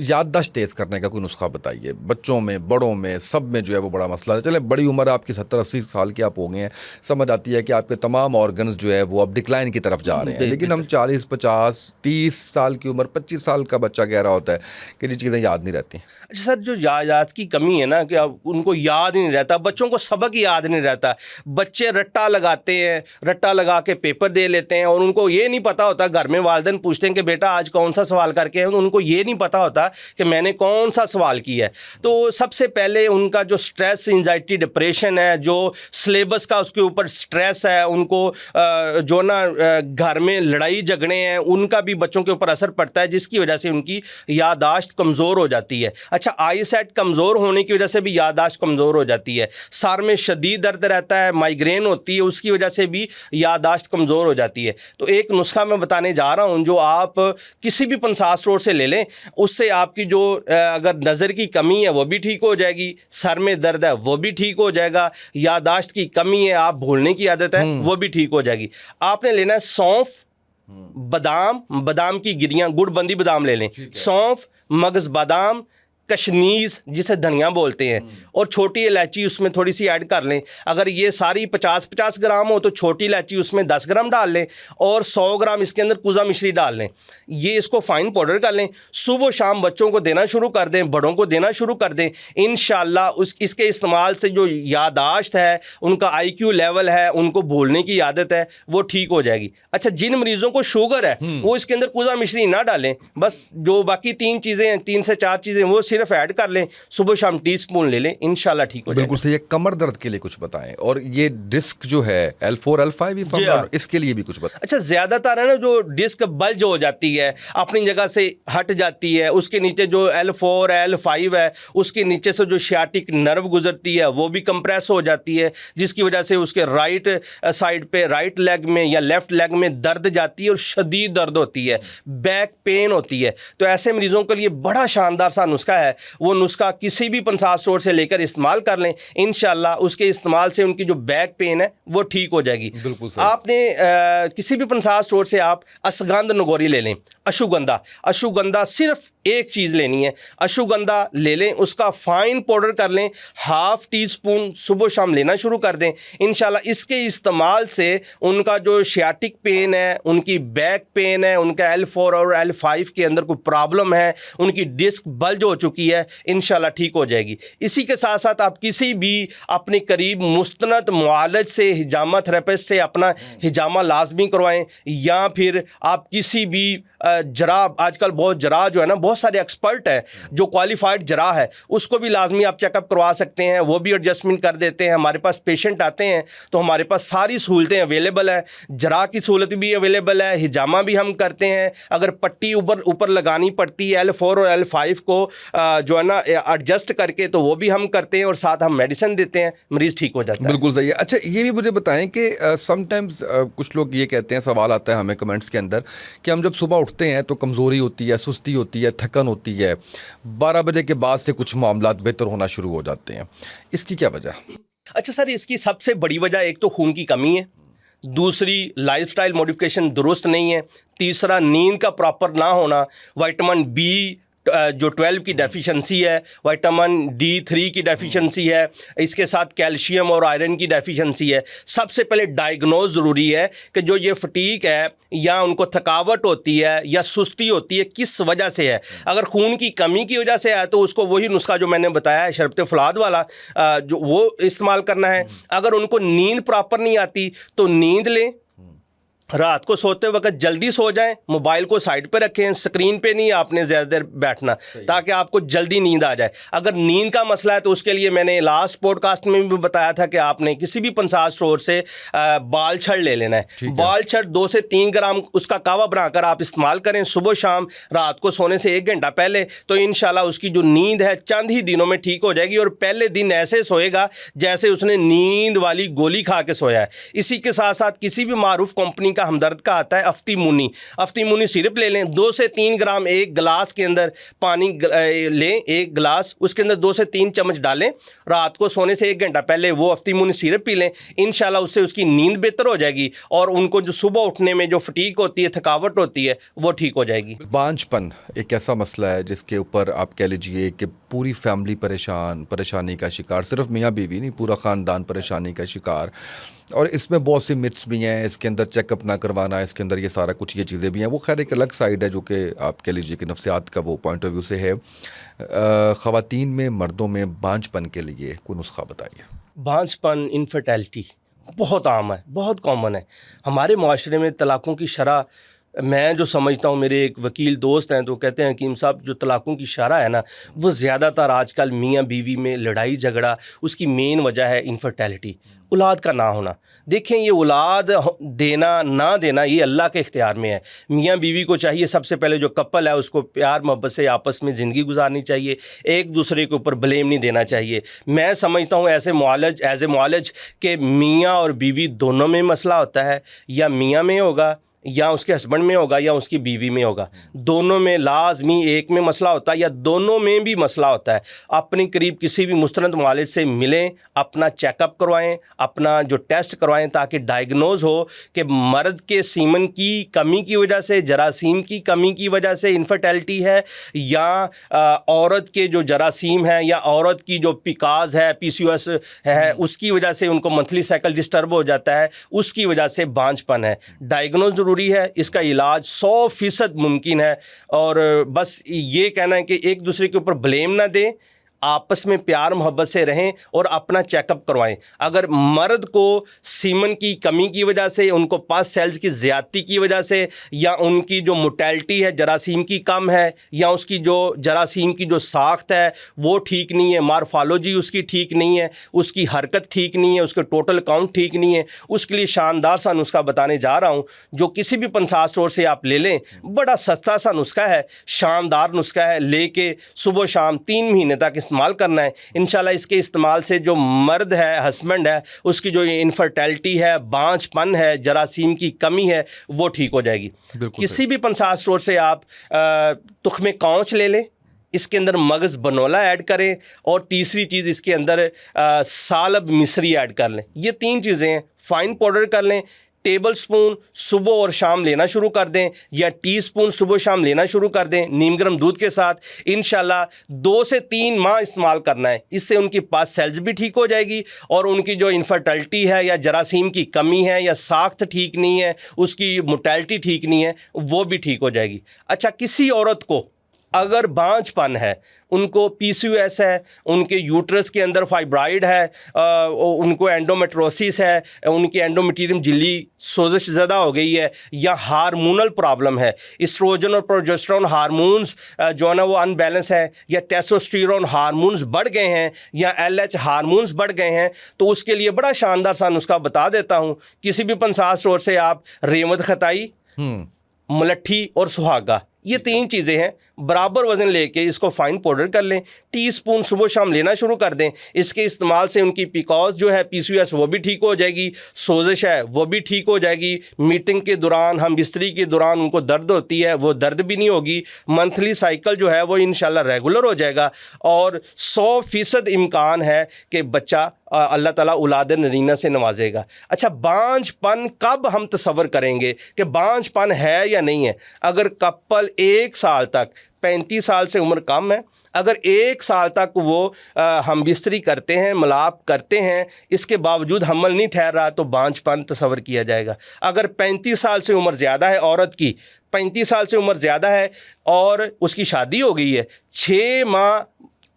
A: याददाश्त तेज़ करने का कोई नुस्खा बताइए। बच्चों में, बड़ों में, सब में जो है वो बड़ा मसला है। चले बड़ी उम्र आपकी 70-80 साल की आप हो गए हैं, समझ आती है कि आपके तमाम ऑर्गन्स जो है वो अब डिक्लाइन की तरफ जा रहे हैं, लेकिन हम 40, 50, 30 साल की उम्र, 25 साल का बच्चा कह रहा होता है कि ये चीज़ें याद नहीं रहती।
B: अच्छा सर, जो याद की कमी है ना कि अब उनको याद ही नहीं रहता, बच्चों को सबक याद नहीं रहता। बच्चे रट्टा लगाते हैं, रट्टा लगा के पेपर दे लेते हैं और उनको ये नहीं पता होता, घर में वालिदैन पूछते हैं कि बेटा आज कौन सा सवाल करके हैं, उनको ये नहीं पता होता कि मैंने कौन सा सवाल किया है। तो सबसे पहले उनका जो स्ट्रेस, एंजाइटी, डिप्रेशन है, जो सिलेबस का उसके ऊपर स्ट्रेस है, उनको जो ना घर में लड़ाई झगड़े हैं, उनका भी बच्चों के ऊपर असर पड़ता है, जिसकी वजह से उनकी याददाश्त कमज़ोर हो जाती है। अच्छा, आई सेट कमज़ोर होने की वजह से भी याददाश्त कमज़ोर हो जाती है। सर में शदीद दर्द रहता है, माइग्रेन होती है, उसकी वजह से भी याददाश्त कमज़ोर हो जाती है। तो एक नुस्खा मैं बताने जा रहा हूँ जो आप किसी भी पंसार स्टोर से ले लें, उससे आपकी जो अगर नज़र की कमी है वो भी ठीक हो जाएगी, सर में दर्द है वो भी ठीक हो जाएगा, याददाश्त की कमी है, आप भूलने की आदत है वो भी ठीक हो जाएगी। आपने लेना है सौंफ, बादाम की गिरियाँ, गुड़बंदी बादाम ले लें, सौंफ, मगज़ बादाम, कशनीज़ जिसे धनिया बोलते हैं, और छोटी इलायची उसमें थोड़ी सी ऐड कर लें। अगर ये सारी 50-50 ग्राम हो तो छोटी इलायची उसमें 10 ग्राम डाल लें और 100 ग्राम इसके अंदर कुज़ा मिश्री डाल लें। ये इसको फाइन पाउडर कर लें, सुबह शाम बच्चों को देना शुरू कर दें, बड़ों को देना शुरू कर दें। इंशाल्लाह इसके इस्तेमाल से जो याददाश्त है, उनका IQ लेवल है, उनको भूलने की आदत है, वो ठीक हो जाएगी। अच्छा, जिन मरीज़ों को शुगर है वो इसके अंदर कुज़ा मिश्री ना डालें, बस जो बाकी 3 चीज़ें हैं, 3 से 4 चीज़ें वो सिर्फ ऐड कर लें, सुबह शाम टीस्पून ले लें, इंशाल्लाह ठीक हो जाएगा।
A: बिल्कुल सही है। कमर दर्द के लिए कुछ बताएं, और ये डिस्क जो है L4 L5 इसके लिए भी कुछ बताएं।
B: अच्छा, ज़्यादातर है ना जो डिस्क बल्ज हो जाती है, अपनी जगह से हट जाती है, उसके नीचे जो L4 L5 है, उसके नीचे से जो शियाटिक नर्व गुजरती है वो भी कंप्रेस हो जाती है, जिसकी वजह से उसके राइट साइड पे, राइट लेग में या लेफ्ट लेग में दर्द जाती है और शदीद दर्द होती है, बैक पेन होती है। तो ऐसे मरीज़ों के लिए बड़ा शानदार सा नुस्खा है, वो नुस्खा किसी भी पंसार स्टोर से लेकर इस्तेमाल कर लें, इंशाल्लाह उसके इस्तेमाल से उनकी जो बैक पेन है वो ठीक हो जाएगी। आपने किसी भी पंसार स्टोर से आप अश्वगंध नगोरी ले लें, अश्वगंधा सिर्फ एक चीज़ लेनी है, अश्वगंधा ले लें, उसका फाइन पाउडर कर लें, 1/2 टीस्पून सुबह शाम लेना शुरू कर दें। इंशाल्लाह इसके इस्तेमाल से उनका जो शियाटिक पेन है, उनकी बैक पेन है, उनका L4 और L5 के अंदर कोई प्रॉब्लम है, उनकी डिस्क बल्ज हो चुकी है, इंशाल्लाह ठीक हो जाएगी। इसी के साथ साथ आप किसी भी अपने करीब मुस्तनद मुआलज से, हिजामा थेरेपिस्ट से अपना हिजामा लाजमी करवाएं, या फिर आप किसी भी जरा, आजकल बहुत जरा जो है ना, बहुत सारे एक्सपर्ट है जो क्वालिफाइड जरा है, उसको भी लाजमी आप चेकअप करवा सकते हैं, वो भी एडजस्टमेंट कर देते हैं। हमारे पास पेशेंट आते हैं तो हमारे पास सारी सहूलतें अवेलेबल है, जरा की सहूलत भी अवेलेबल है, हिजामा भी हम करते हैं। अगर पट्टी ऊपर लगानी पड़ती है L4 और L5 को जो है ना एडजस्ट करके, तो वो भी हम करते हैं, और साथ हम मेडिसिन देते हैं, मरीज़ ठीक हो जाता है।
A: बिल्कुल सही है। अच्छा, ये भी मुझे बताएं कि समटाइम्स कुछ लोग ये कहते हैं, सवाल आता है हमें कमेंट्स के अंदर, कि हम जब सुबह उठते हैं तो कमज़ोरी होती है, सुस्ती होती है, थकन होती है, 12 बजे के बाद से कुछ मामलात बेहतर होना शुरू हो जाते हैं, इसकी क्या वजह?
B: अच्छा सर, इसकी सबसे बड़ी वजह एक तो खून की कमी है, दूसरी लाइफस्टाइल मॉडिफिकेशन दुरुस्त नहीं है, तीसरा नींद का प्रॉपर ना होना, विटामिन बी जो 12 की डेफिशिएंसी है, विटामिन D3 की डेफिशिएंसी है, इसके साथ कैल्शियम और आयरन की डेफिशिएंसी है। सबसे पहले डायग्नोज ज़रूरी है कि जो ये फटीक है, या उनको थकावट होती है, या सुस्ती होती है, किस वजह से है। अगर खून की कमी की वजह से है तो उसको वही नुस्खा जो मैंने बताया है, शरबत फुलाद वाला, जो वो इस्तेमाल करना है। अगर उनको नींद प्रॉपर नहीं आती तो नींद लें, रात को सोते वक्त जल्दी सो जाएं, मोबाइल को साइड पे रखें, स्क्रीन पे नहीं आपने ज़्यादा देर बैठना, ताकि आपको जल्दी नींद आ जाए। अगर नींद का मसला है तो उसके लिए मैंने लास्ट पॉडकास्ट में भी बताया था कि आपने किसी भी पंसार स्टोर से बाल छड़ ले लेना है। बाल छड़ 2 से 3 ग्राम उसका कावा बनाकर आप इस्तेमाल करें सुबह शाम, रात को सोने से 1 घंटा पहले, तो इंशाल्लाह उसकी जो नींद है चंद ही दिनों में ठीक हो जाएगी, और पहले दिन ऐसे सोएगा जैसे उसने नींद वाली गोली खा के सोया है। इसी के साथ साथ किसी भी मारूफ कंपनी का हमदर्द का आता है अफ्तीमुनी सिरप ले लें, 2 से 3 ग्राम एक गिलास के अंदर पानी लें, एक गिलास, उसके अंदर 2 से 3 चम्मच डालें, रात को सोने से 1 घंटा पहले वो अफ्तीमुनी सिरप पी लें, इंशाल्लाह उससे उसकी नींद बेहतर हो जाएगी, और उनको जो सुबह उठने में जो फटीक होती है, थकावट होती है, वो ठीक हो जाएगी।
A: बांझपन एक ऐसा मसला है जिसके ऊपर आप कह लीजिए कि पूरी फैमिली परेशानी का शिकार, सिर्फ मियाँ बीवी नहीं, पूरा ख़ानदान परेशानी का शिकार, और इसमें बहुत सी मिथ्स भी हैं, इसके अंदर चेकअप ना करवाना, इसके अंदर ये सारा कुछ ये चीज़ें भी हैं। वो खैर एक अलग साइड है जो कि आप कह लीजिए कि नफ्सियात का वो पॉइंट ऑफ व्यू से है। ख़वातीन में, मर्दों में बांझपन के लिए कोई नुस्खा बताइए।
B: बांझपन, इनफर्टिलिटी बहुत आम है, बहुत कॉमन है हमारे माशरे में। तलाक़ों की शरह, मैं जो समझता हूँ, मेरे एक वकील दोस्त हैं तो कहते हैं हकीम साहब, जो तलाक़ों की शरह है ना, वो ज़्यादातर आजकल मियाँ बीवी में लड़ाई झगड़ा, उसकी मेन वजह है इनफर्टिलिटी, औलाद का ना होना। देखें, ये औलाद देना ना देना ये अल्लाह के इख्तियार में है। मियाँ बीवी को चाहिए सबसे पहले, जो कपल है उसको प्यार मोहब्बत से आपस में ज़िंदगी गुजारनी चाहिए, एक दूसरे के ऊपर ब्लेम नहीं देना चाहिए। मैं समझता हूँ एज ए मुआलज कि मियाँ और बीवी दोनों में मसला होता है, या मियाँ में होगा, या उसके हस्बैंड में होगा, या उसकी बीवी में होगा, दोनों में लाजमी एक में मसला होता है, या दोनों में भी मसला होता है। अपने करीब किसी भी मुस्तनद मुआलिज से मिलें, अपना चेकअप करवाएं, अपना जो टेस्ट करवाएं, ताकि डायग्नोज हो कि मर्द के सीमन की कमी की वजह से, जरासीम की कमी की वजह से इनफर्टिलिटी है, या औरत के जो जरासीम है, या औरत की जो पिकाज है, PCOS है, उसकी वजह से उनको मंथली साइकिल डिस्टर्ब हो जाता है, उसकी वजह से बांझपन है। डायग्नोज ज़रूरी है, इसका इलाज 100% मुमकिन है, और बस ये कहना है कि एक दूसरे के ऊपर ब्लेम ना दें, आपस में प्यार मोहब्बत से रहें और अपना चेकअप करवाएं। अगर मर्द को सीमन की कमी की वजह से, उनको पास सेल्स की ज़्यादती की वजह से, या उनकी जो मोटेलिटी है जरासीम की कम है, या उसकी जो जरासीम की जो साख्त है वो ठीक नहीं है, मार्फोलॉजी उसकी ठीक नहीं है, उसकी हरकत ठीक नहीं है, उसके टोटल काउंट ठीक नहीं है, उसके लिए शानदार सा नुस्खा बताने जा रहा हूँ, जो किसी भी पंसार स्टोर से आप ले लें। बड़ा सस्ता सा नुस्खा है, शानदार नुस्खा है, लेके सुबह शाम 3 महीने तक इस्तेमाल करना है। इंशाल्लाह इसके इस्तेमाल से जो मर्द है, हस्बैंड है, उसकी जो इनफर्टिलिटी है, बांझपन है, जरासीम की कमी है, वो ठीक हो जाएगी। किसी भी पंसार स्टोर से आप तुख्मे कौच ले लें, इसके अंदर मगज़ बनोला ऐड करें, और तीसरी चीज़ इसके अंदर सालब मिस्री ऐड कर लें। ये 3 चीज़ें हैं। फ़ाइन पाउडर कर लें, टेबल स्पून सुबह और शाम लेना शुरू कर दें, या टीस्पून सुबह शाम लेना शुरू कर दें नीम गर्म दूध के साथ। इंशाल्लाह 2 से 3 माह इस्तेमाल करना है। इससे उनकी पास सेल्स भी ठीक हो जाएगी, और उनकी जो इनफर्टिलिटी है, या जरासीम की कमी है, या साख्त ठीक नहीं है, उसकी मोटेलिटी ठीक नहीं है, वो भी ठीक हो जाएगी। अच्छा, किसी औरत को अगर बांझपन है, उनको पीसीओएस है, उनके यूट्रस के अंदर फाइब्राइड है, उनको एंडोमेट्रोसिस है, उनकी एंडोमेट्रियम झिल्ली सोजिश ज़्यादा हो गई है, या हार्मोनल प्रॉब्लम है, एस्ट्रोजन और प्रोजेस्टेरोन हार्मोन्स जो है ना वो अनबैलेंस है, या टेस्टोस्टेरोन हार्मोन्स बढ़ गए हैं, या एलएच हार्मोन्स बढ़ गए हैं, तो उसके लिए बड़ा शानदार सा नुस्खा बता देता हूँ। किसी भी पंसार स्टोर से आप रेवत खताई, मलट्ठी और सुहागा, ये 3 चीज़ें हैं, बराबर वज़न लेके इसको फाइन पाउडर कर लें, टीस्पून सुबह शाम लेना शुरू कर दें। इसके इस्तेमाल से उनकी पिकॉज जो है पीसीओएस वो भी ठीक हो जाएगी, सोजिश है वो भी ठीक हो जाएगी, मीटिंग के दौरान, हम बिस्तरी के दौरान उनको दर्द होती है वो दर्द भी नहीं होगी, मंथली साइकिल जो है वो इंशाल्लाह रेगुलर हो जाएगा, और 100% इम्कान है कि बच्चा अल्लाह ताला औलाद नरीना से नवाजेगा। अच्छा, बांझपन कब हम तसव्वुर करेंगे कि बांझपन है या नहीं है? अगर कपल 1 साल तक, 35 साल से उम्र कम है, अगर 1 साल तक वो हम बिस्तरी करते हैं, मिलाप करते हैं, इसके बावजूद हमल नहीं ठहर रहा, तो बांझपन तसव्वुर किया जाएगा। अगर 35 साल से उम्र ज़्यादा है औरत की, 35 साल से उम्र ज़्यादा है और उसकी शादी हो गई है, 6 माह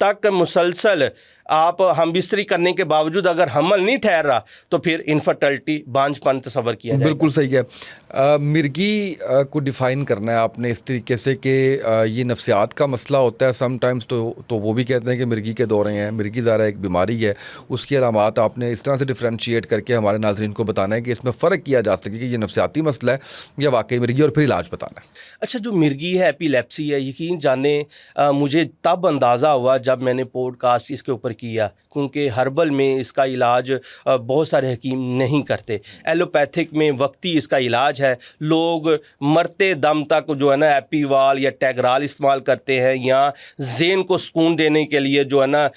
B: तक मुसलसल आप हम बिस्तरी करने के बावजूद अगर हमल नहीं ठहर रहा, तो फिर इनफर्टिलिटी, बांझपन तसव्वुर किया जाएगा।
A: बिल्कुल सही है। मिर्गी को डिफ़ाइन करना है आपने इस तरीके से कि ये नफ्सियात का मसला होता है समटाइम्स, तो वो भी कहते हैं कि मिर्गी के दौरे हैं, मिर्गी ज़रा एक बीमारी है, उसकी अलामात आपने इस तरह से डिफ्रेंशिएट करके हमारे नाज़रीन को बताना है कि इसमें फ़र्क किया जा सके कि ये नफ्सियाती मसला है या वाकई मिर्गी, और फिर इलाज बताना है।
B: अच्छा, जो मिर्गी है, एपिलेप्सी है, यकीन जाने मुझे तब अंदाज़ा हुआ जब मैंने पॉडकास्ट इसके ऊपर किया, क्योंकि हर्बल में इसका इलाज बहुत सारे हकीम नहीं करते, एलोपैथिक में वक्ती इसका इलाज है। लोग मरते दम तक जो है ना एपीवाल या टैगराल इस्तेमाल करते हैं, या ज़ेन को सुकून देने के लिए जो है ना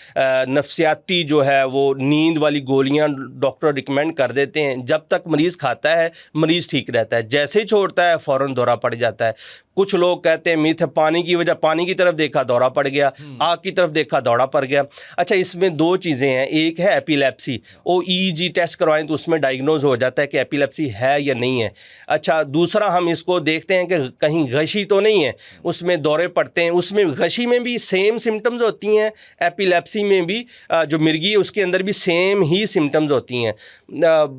B: नफ्सियाती जो है वो नींद वाली गोलियां डॉक्टर रिकमेंड कर देते हैं। जब तक मरीज़ खाता है, मरीज़ ठीक रहता है, जैसे ही छोड़ता है फ़ौरन दौरा पड़ जाता है। कुछ लोग कहते हैं मिथ है, पानी की वजह, पानी की तरफ देखा दौरा पड़ गया, आग की तरफ देखा दौरा पड़ गया। अच्छा, इसमें 2 चीज़ें हैं, एक है एपिलेप्सी, वो ईईजी टेस्ट करवाएं तो उसमें डायग्नोज हो जाता है कि एपिलेप्सी है या नहीं है। अच्छा, दूसरा हम इसको देखते हैं कि कहीं गशी तो नहीं है, उसमें दौरे पड़ते हैं, उसमें गशी में भी सेम सिम्टम्स होती हैं, एपिलेप्सी में भी जो मिर्गी है उसके अंदर भी सेम ही सिम्टम्स होती हैं।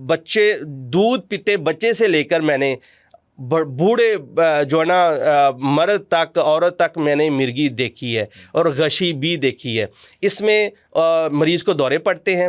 B: बच्चे दूध पीते बच्चे से लेकर मैंने बूढ़े जो है ना मर्द तक, औरत तक मैंने मिर्गी देखी है और गशी भी देखी है। इसमें मरीज़ को दौरे पड़ते हैं,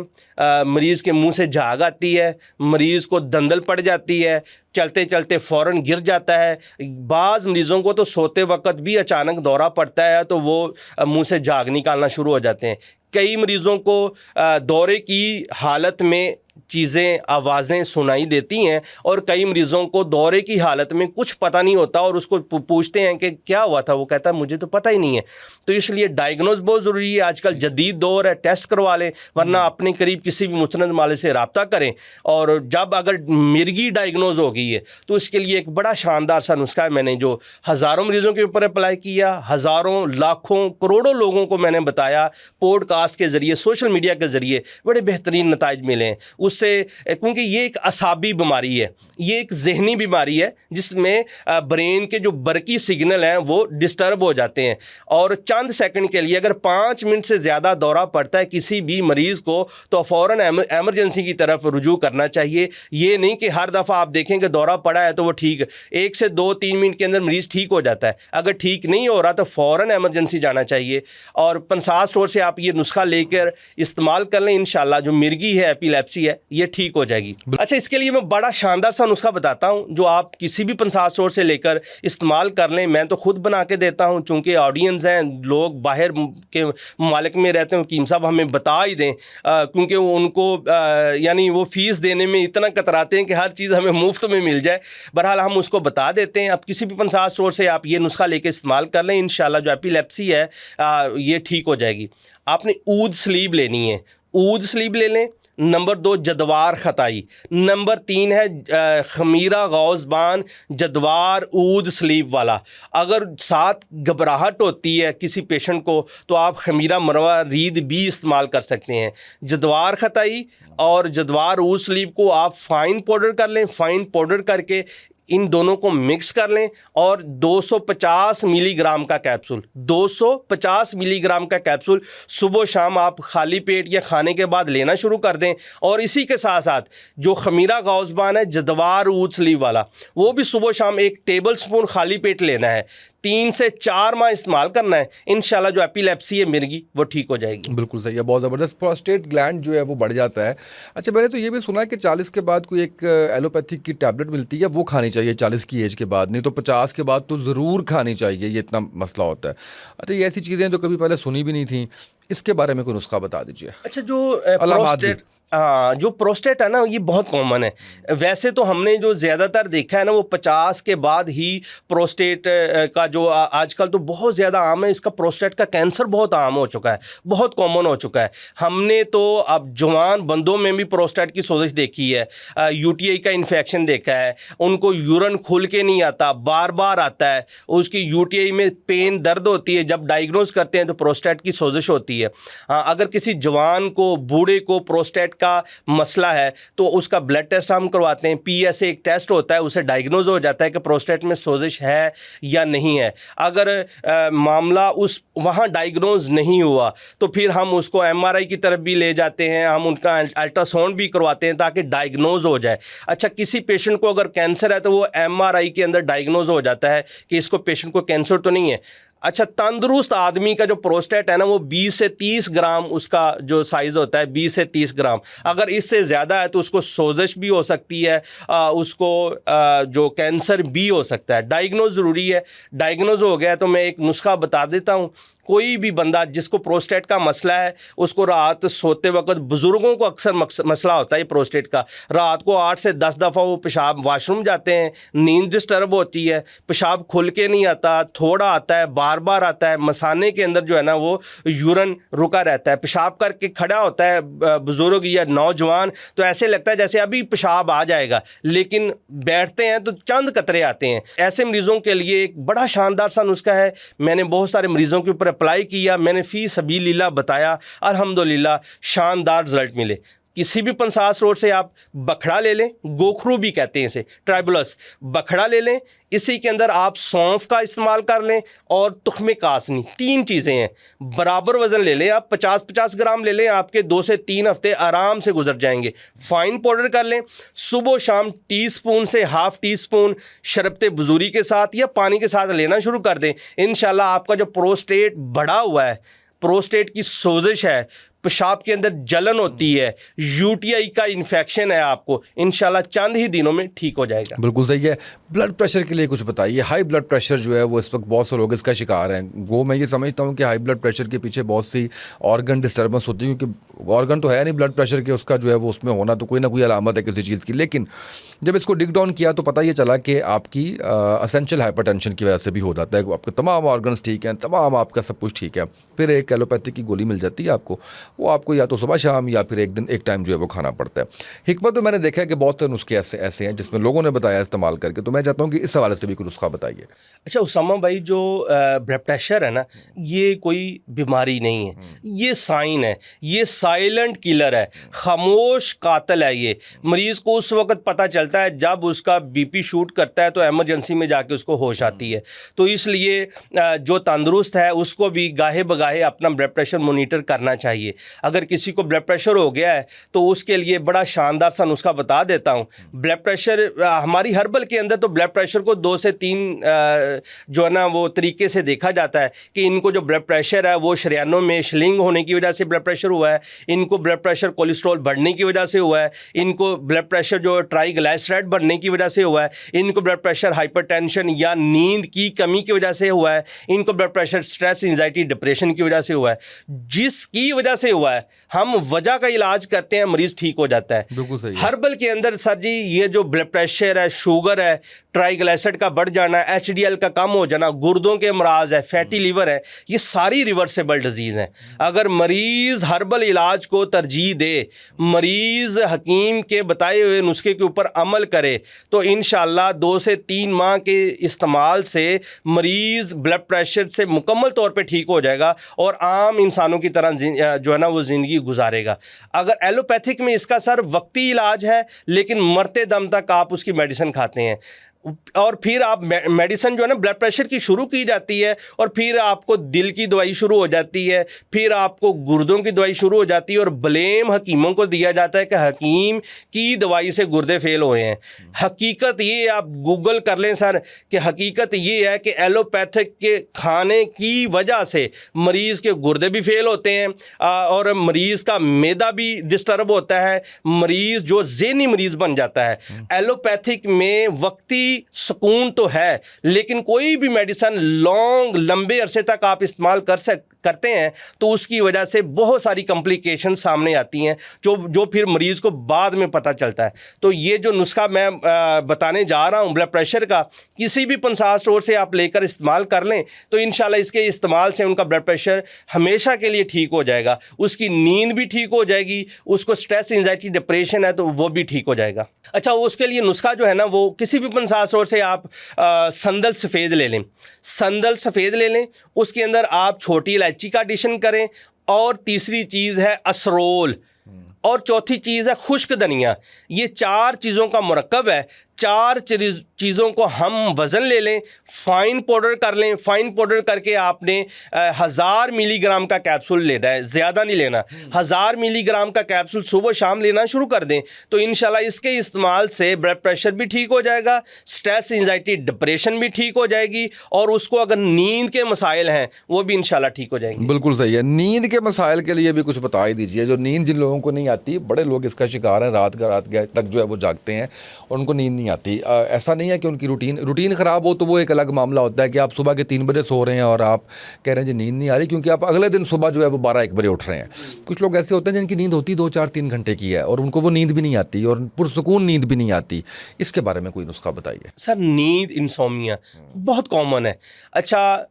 B: मरीज़ के मुंह से झाग आती है, मरीज़ को दंदल पड़ जाती है, चलते चलते फ़ौरन गिर जाता है। बाज़ मरीज़ों को तो सोते वक्त भी अचानक दौरा पड़ता है तो वो मुंह से झाग निकालना शुरू हो जाते हैं। कई मरीज़ों को दौरे की हालत में चीज़ें, आवाज़ें सुनाई देती हैं, और कई मरीज़ों को दौरे की हालत में कुछ पता नहीं होता और उसको पूछते हैं कि क्या हुआ था, वो कहता है मुझे तो पता ही नहीं है। तो इसलिए डायग्नोज बहुत ज़रूरी है। आजकल जदीद दौर है, टेस्ट करवा लें, वरना अपने करीब किसी भी मुस्तनद माले से रब्ता करें। और जब अगर मिर्गी डायग्नोज हो गई है तो इसके लिए एक बड़ा शानदार सा नुस्खा है, मैंने जो हज़ारों मरीज़ों के ऊपर अप्लाई किया, हज़ारों, लाखों, करोड़ों लोगों को मैंने बताया, पॉडकास्ट के ज़रिए, सोशल मीडिया के ज़रिए बड़े बेहतरीन नताइज मिले हैं उससे। क्योंकि ये एक असाबी बीमारी है, ये एक जहनी बीमारी है जिसमें ब्रेन के जो बरकी सिग्नल हैं वो डिस्टर्ब हो जाते हैं, और चंद सेकंड के लिए अगर 5 मिनट से ज़्यादा दौरा पड़ता है किसी भी मरीज़ को तो फ़ौरन एमरजेंसी की तरफ रुजू करना चाहिए। ये नहीं कि हर दफ़ा आप देखें कि दौरा पड़ा है तो वो ठीक, 1 से 2-3 मिनट के अंदर मरीज़ ठीक हो जाता है। अगर ठीक नहीं हो रहा तो फ़ौरन एमरजेंसी जाना चाहिए, और पंसार स्टोर से आप ये नुस्खा लेकर इस्तेमाल कर लें, इंशाल्लाह जो मिर्गी है, एपिलेप्सी है, ये ठीक हो जाएगी। अच्छा, इसके लिए मैं बड़ा शानदार सा नुस्खा बताता हूँ जो आप किसी भी पंसार स्टोर से लेकर इस्तेमाल कर लें। मैं तो खुद बना के देता हूँ, चूँकि ऑडियंस हैं, लोग बाहर के मालिक में रहते हैं, हकीम साहब हमें बता ही दें, क्योंकि उनको यानी वो फ़ीस देने में इतना कतराते हैं कि हर चीज़ हमें मुफ्त में मिल जाए। बहरहाल हम उसको बता देते हैं। अब किसी भी पंसार स्टोर से आप ये नुस्खा लेकर इस्तेमाल कर लें, इंशाल्लाह जो एपिलेप्सी है ये ठीक हो जाएगी। आपने ऊद स्लीब लेनी है, ऊद स्लीब ले लें। नंबर 2 जदवार खताई। नंबर 3 है खमीरा गौज़बान जदवार ऊद स्लीप वाला। अगर साथ घबराहट होती है किसी पेशेंट को तो आप खमीरा मरवा रीद भी इस्तेमाल कर सकते हैं। जदवार खताई और जदवार ऊद स्लीप को आप फ़ाइन पाउडर कर लें। फ़ाइन पाउडर करके इन दोनों को मिक्स कर लें और 250 मिलीग्राम का कैप्सूल, 250 मिलीग्राम का कैप्सूल सुबह शाम आप खाली पेट या खाने के बाद लेना शुरू कर दें। और इसी के साथ साथ जो खमीरा गाउसबान है, जदवार ऊद स्लीव वाला, वो भी सुबह शाम 1 टेबल स्पून खाली पेट लेना है। 3 से 4 माह इस्तेमाल करना है, इंशाल्लाह जो एपिलेप्सी है मिर्गी वो ठीक हो जाएगी।
A: बिल्कुल सही है, बहुत ज़बरदस्त। प्रोस्टेट ग्लैंड जो है वो बढ़ जाता है। अच्छा, मैंने तो ये भी सुना है कि 40 के बाद कोई एक एलोपैथिक की टैबलेट मिलती है, वो खानी चाहिए 40 की एज के बाद, नहीं तो 50 के बाद तो ज़रूर खानी चाहिए, ये इतना मसला होता है। अच्छा, ये ऐसी चीज़ें जो कभी पहले सुनी भी नहीं थी, इसके बारे में कोई नुस्खा बता दीजिए।
B: अच्छा, जो
A: अलाहाबाद
B: प्रोस्टेट, हाँ, जो प्रोस्टेट है ना, ये बहुत कॉमन है। वैसे तो हमने जो ज़्यादातर देखा है ना, वो 50 के बाद ही प्रोस्टेट का जो आजकल तो बहुत ज़्यादा आम है, इसका प्रोस्टेट का कैंसर बहुत आम हो चुका है, बहुत कॉमन हो चुका है। हमने तो अब जवान बंदों में भी प्रोस्टेट की सोजिश देखी है, यूटीआई का इन्फेक्शन देखा है, उनको यूरिन खुल के नहीं आता, बार बार आता है, उसकी यूटीआई में पेन दर्द होती है, जब डायग्नोज करते हैं तो प्रोस्टेट की सोजिश होती है। हाँ, अगर किसी जवान को, बूढ़े को प्रोस्टेट का मसला है तो उसका ब्लड टेस्ट हम करवाते हैं। पीएसए एक टेस्ट होता है, उसे डायग्नोज हो जाता है कि प्रोस्टेट में सोजिश है या नहीं है। अगर मामला उस वहाँ डायग्नोज नहीं हुआ तो फिर हम उसको एमआरआई की तरफ भी ले जाते हैं, हम उनका अल्ट्रासाउंड भी करवाते हैं ताकि डायग्नोज हो जाए। अच्छा, किसी पेशेंट को अगर कैंसर है तो वो एमआरआई के अंदर डायग्नोज हो जाता है कि इसको, पेशेंट को कैंसर तो नहीं है। अच्छा, तंदुरुस्त आदमी का जो प्रोस्टेट है ना, वो 20 से 30 ग्राम उसका जो साइज़ होता है, 20 से 30 ग्राम। अगर इससे ज़्यादा है तो उसको सोजिश भी हो सकती है, उसको जो कैंसर भी हो सकता है। डायग्नोज ज़रूरी है। डायग्नोज हो गया तो मैं एक नुस्खा बता देता हूँ। कोई भी बंदा जिसको प्रोस्टेट का मसला है, उसको रात सोते वक्त, बुज़ुर्गों को अक्सर मसला होता है प्रोस्टेट का, रात को 8 से 10 दफ़ा वो पेशाब, वाशरूम जाते हैं, नींद डिस्टर्ब होती है, पेशाब खुल के नहीं आता, थोड़ा आता है, बार बार आता है, मसाने के अंदर जो है ना वो यूरिन रुका रहता है। पेशाब करके खड़ा होता है बुज़ुर्ग या नौजवान तो ऐसे लगता है जैसे अभी पेशाब आ जाएगा, लेकिन बैठते हैं तो चंद कतरे आते हैं। ऐसे मरीज़ों के लिए एक बड़ा शानदार सा नुस्खा है। मैंने बहुत सारे मरीज़ों के ऊपर अप्लाई किया, मैंने फ़ी सबीलिल्लाह बताया, अल्हम्दुलिल्लाह शानदार रिज़ल्ट मिले। किसी भी पंसास रोड से आप बखड़ा ले लें, गोखरू भी कहते हैं इसे, ट्राइबुलस, बखड़ा ले लें। इसी के अंदर आप सौंफ का इस्तेमाल कर लें और तुख्मे कासनी, 3 चीज़ें हैं। बराबर वज़न ले लें, आप 50-50 ग्राम ले लें, आपके 2 से 3 हफ्ते आराम से गुजर जाएंगे। फ़ाइन पाउडर कर लें, सुबह शाम टीस्पून से हाफ़ टीस्पून शरबत बुज़ूरी के साथ या पानी के साथ लेना शुरू कर दें। इंशाल्लाह आपका जो प्रोस्टेट बढ़ा हुआ है, प्रोस्टेट की सोजिश है, पेशाब के अंदर जलन होती है, यूटीआई का इन्फेक्शन है, आपको इंशाल्लाह चंद ही दिनों में ठीक हो जाएगा।
A: बिल्कुल सही है। ब्लड प्रेशर के लिए कुछ बताइए। हाई ब्लड प्रेशर जो है वो इस वक्त बहुत से लोग इसका शिकार हैं। वो मैं ये समझता हूँ कि हाई ब्लड प्रेशर के पीछे बहुत सी ऑर्गन डिस्टर्बेंस होती है, क्योंकि ऑर्गन तो है नहीं ब्लड प्रेशर के, उसका जो है वो उसमें होना तो कोई ना कोई अलामत है किसी चीज़ की। लेकिन जब इसको डिग डाउन किया तो पता ये चला कि आपकी असेंशियल हाइपरटेंशन की वजह से भी हो जाता है। आपके तमाम ऑर्गन्स ठीक हैं, तमाम आपका सब कुछ ठीक है, फिर एक एलोपैथी की गोली मिल जाती है आपको, वो आपको या तो सुबह शाम या फिर एक टाइम जो है वो खाना पड़ता है। हिकमत तो मैंने देखा है कि बहुत से नुस्खे ऐसे हैं जिसमें लोगों ने बताया इस्तेमाल करके, तो मैं चाहता हूँ कि इस हवाले से भी कोई नुस्खा बताइए।
B: अच्छा उसामा भाई, जो ब्लड प्रेशर है ना, ये कोई बीमारी नहीं है, ये साइन है, ये साइलेंट किलर है, खामोश कातिल है। ये मरीज़ को उस वक्त पता चलता है जब उसका बीपी शूट करता है तो एमरजेंसी में जाके उसको होश आती है। तो इसलिए जो तंदुरुस्त है उसको भी गाहे बगाहे अपना ब्लड प्रेशर मोनीटर करना चाहिए। अगर किसी को ब्लड प्रेशर हो गया है तो उसके लिए बड़ा शानदार सा नुस्खा बता देता हूँ। ब्लड प्रेशर हमारी हर्बल के अंदर तो ब्लड प्रेशर को 2 से 3 जो है ना वो तरीके से देखा जाता है कि इनको जो ब्लड प्रेशर है वो शरीयानों में शिलिंग होने की वजह से ब्लड प्रेशर हुआ है, इनको ब्लड प्रेशर कोलेस्ट्रॉल बढ़ने की वजह से हुआ है, इनको ब्लड प्रेशर जो ट्राइग्लिसराइड बढ़ने की वजह से हुआ है, इनको ब्लड प्रेशर हाइपरटेंशन या नींद की कमी की वजह से हुआ है, इनको blood pressure stress, anxiety, depression की वजह से हुआ है। जिसकी वजह से हुआ है हम वजह का इलाज करते हैं, मरीज़ ठीक हो जाता है।
A: बिल्कुल सही है।
B: हर्बल के अंदर सर जी ये जो ब्लड प्रेशर है, शुगर है, ट्राइग्लिसराइड का बढ़ जाना, एचडीएल का कम हो जाना, गुर्दों के अमराज है, फैटी लीवर है, ये सारी रिवर्सेबल डिजीज़ हैं। अगर मरीज़ हर्बल इलाज को तरजीह दे, मरीज़ हकीम के बताए हुए नुस्खे के ऊपर अमल करे तो इंशाअल्लाह 2 से 3 माह के इस्तेमाल से मरीज़ ब्लड प्रेशर से मुकम्मल तौर पे ठीक हो जाएगा और आम इंसानों की तरह जो है ना वो ज़िंदगी गुजारेगा। अगर एलोपैथिक में इसका सर वक्ती इलाज है, लेकिन मरते दम तक आप उसकी मेडिसिन खाते हैं। और फिर आप मेडिसिन जो है ना ब्लड प्रेशर की शुरू की जाती है, और फिर आपको दिल की दवाई शुरू हो जाती है, फिर आपको गुर्दों की दवाई शुरू हो जाती है, और ब्लेम हकीमों को दिया जाता है कि हकीम की दवाई से गुर्दे फेल हुए हैं। हकीकत ये, आप गूगल कर लें सर, कि हकीकत ये है कि एलोपैथिक के खाने की वजह से मरीज़ के गुर्दे भी फेल होते हैं, और मरीज़ का मैदा भी डिस्टर्ब होता है, मरीज़ जो ज़हनी मरीज़ बन जाता है। एलोपैथिक में वक्ती सुकून तो है, लेकिन कोई भी मेडिसिन लंबे अरसे तक आप इस्तेमाल करते हैं तो उसकी वजह से बहुत सारी कॉम्प्लिकेशन सामने आती हैं, जो फिर मरीज़ को बाद में पता चलता है। तो ये जो नुस्खा मैं बताने जा रहा हूँ ब्लड प्रेशर का, किसी भी पंसार स्टोर से आप लेकर इस्तेमाल कर लें तो इंशाल्लाह इसके इस्तेमाल से उनका ब्लड प्रेशर हमेशा के लिए ठीक हो जाएगा, उसकी नींद भी ठीक हो जाएगी, उसको स्ट्रेस एंजाइटी डिप्रेशन है तो वो भी ठीक हो जाएगा। अच्छा, उसके लिए नुस्खा जो है ना, वो किसी भी पंसार स्टोर से आप संदल सफ़ेद ले लें, संदल सफ़ेद ले लें, उसके अंदर आप छोटी इलायची का एडिशन करें, और तीसरी चीज़ है असरोल, और चौथी चीज़ है खुश्क धनिया। ये 4 चीज़ों का मुरक्कब है। 4 चीज़ों को हम वज़न ले लें, फ़ाइन पाउडर कर लें, फ़ाइन पाउडर करके आपने 1000 मिलीग्राम का कैप्सूल लेना है, ज़्यादा नहीं लेना। 1000 मिलीग्राम का कैप्सूल सुबह शाम लेना शुरू कर दें तो इंशाल्लाह इसके इस्तेमाल से ब्लड प्रेशर भी ठीक हो जाएगा, स्ट्रेस एंजाइटी डिप्रेशन भी ठीक हो जाएगी, और उसको अगर नींद के मसाइल हैं वो भी इंशाल्लाह ठीक हो जाएंगे।
A: बिल्कुल सही है। नींद के मसाइल के लिए भी कुछ बता ही दीजिए। जो नींद जिन लोगों को नहीं आती, बड़े लोग इसका शिकार हैं, रात तक जो है वो जागते हैं और उनको नींद नहीं आती। ऐसा नहीं है कि उनकी रूटीन ख़राब हो तो वो एक अलग मामला होता है कि आप सुबह के 3 बजे सो रहे हैं और आप कह रहे हैं जी नींद नहीं आ रही, क्योंकि आप अगले दिन सुबह जो है वो 12-1 बजे उठ रहे हैं। कुछ लोग ऐसे होते हैं जिनकी नींद होती 2-4-3 घंटे की है और उनको वो नींद भी नहीं आती और पुरसुकून नींद भी नहीं आती। इसके बारे में कोई नुस्खा बताइए।
B: सर, नींद इंसोम्निया बहुत कॉमन है। अच्छा,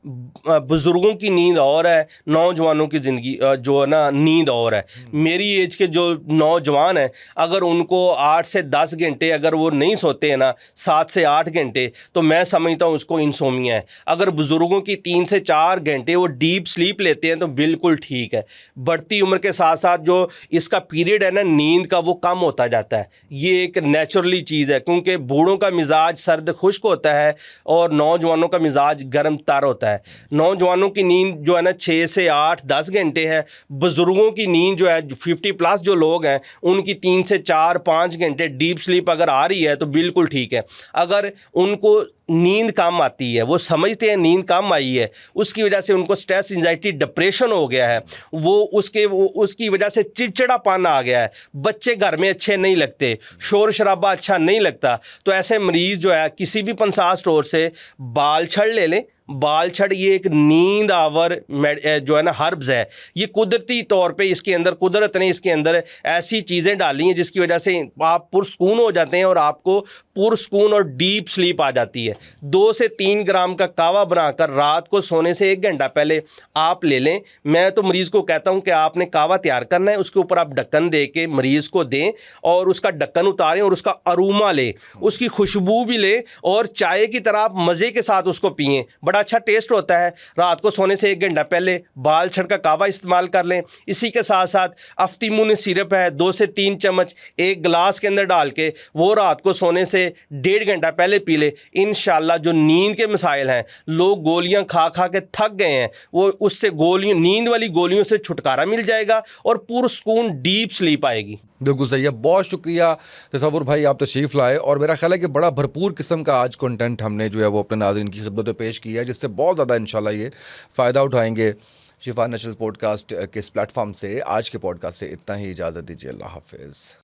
B: बुज़ुर्गों की नींद और है, नौजवानों की ज़िंदगी जो है ना नींद और है। मेरी एज के जो नौजवान हैं, अगर उनको 8 से 10 घंटे अगर वो नहीं सोते हैं ना, 7 से 8 घंटे, तो मैं समझता हूँ उसको इंसोम्निया है। अगर बुज़ुर्गों की 3 से 4 घंटे वो डीप स्लीप लेते हैं तो बिल्कुल ठीक है। बढ़ती उम्र के साथ साथ जो इसका पीरियड है ना नींद का, वो कम होता जाता है। ये एक नेचुरली चीज़ है, क्योंकि बूढ़ों का मिजाज सर्द खुश्क होता है और नौजवानों का मिजाज गर्म तर होता है। नौजवानों की नींद जो है ना 6 से 8-10 घंटे है, बुज़ुर्गों की नींद जो है 50+ जो लोग हैं उनकी 3 से 4-5 घंटे डीप स्लीप अगर आ रही है तो बिल्कुल ठीक है। अगर उनको नींद कम आती है, वो समझते हैं नींद कम आई है, उसकी वजह से उनको स्ट्रेस एंजाइटी डिप्रेशन हो गया है, वो उसकी वजह से चिड़चिड़ापन आ गया है, बच्चे घर में अच्छे नहीं लगते, शोर शराबा अच्छा नहीं लगता, तो ऐसे मरीज़ जो है किसी भी पंसार स्टोर से बाल छड़ ले लें। बाल छड़ ये एक नींद आवर जो है ना हर्ब्स है। ये कुदरती तौर पे इसके अंदर कुदरत ने इसके अंदर ऐसी चीज़ें डाली हैं जिसकी वजह से आप पुरस्कून हो जाते हैं और आपको पुरस्कून और डीप स्लीप आ जाती है। 2 से 3 ग्राम का कावा बनाकर रात को सोने से 1 घंटा पहले आप ले लें। मैं तो मरीज़ को कहता हूँ कि आपने कावा तैयार करना है, उसके ऊपर आप ढक्कन दे के मरीज़ को दें और उसका ढक्कन उतारें और उसका अरोमा लें, उसकी खुशबू भी लें और चाय की तरह आप मज़े के साथ उसको पिएँ। बड़ा अच्छा टेस्ट होता है। रात को सोने से 1 घंटा पहले बाल छड़ का कावा इस्तेमाल कर लें। इसी के साथ साथ अफ्तीमुन सिरप है, 2 से 3 चम्मच एक गिलास के अंदर डाल के वो रात को सोने से 1.5 घंटा पहले पी ले। इंशाल्लाह जो नींद के मसाइल हैं, लोग गोलियां खा खा के थक गए हैं, वो उससे नींद वाली गोलियों से छुटकारा मिल जाएगा और पुरस्कून डीप स्लीप आएगी।
A: बिल्कुल सही है। बहुत शुक्रिया तसव्वुर भाई, आप तशरीफ़ लाए और मेरा ख्याल है कि बड़ा भरपूर किस्म का आज कंटेंट हमने जो है वो अपने नाज़रीन की खिदमत में पेश किया है, जिससे बहुत ज़्यादा इंशाल्लाह ये फ़ायदा उठाएंगे। शिफा नेशनल पॉडकास्ट के इस प्लेटफॉर्म से आज के पॉडकास्ट से इतना ही। इजाज़त दीजिए। अल्लाह हाफ़िज़।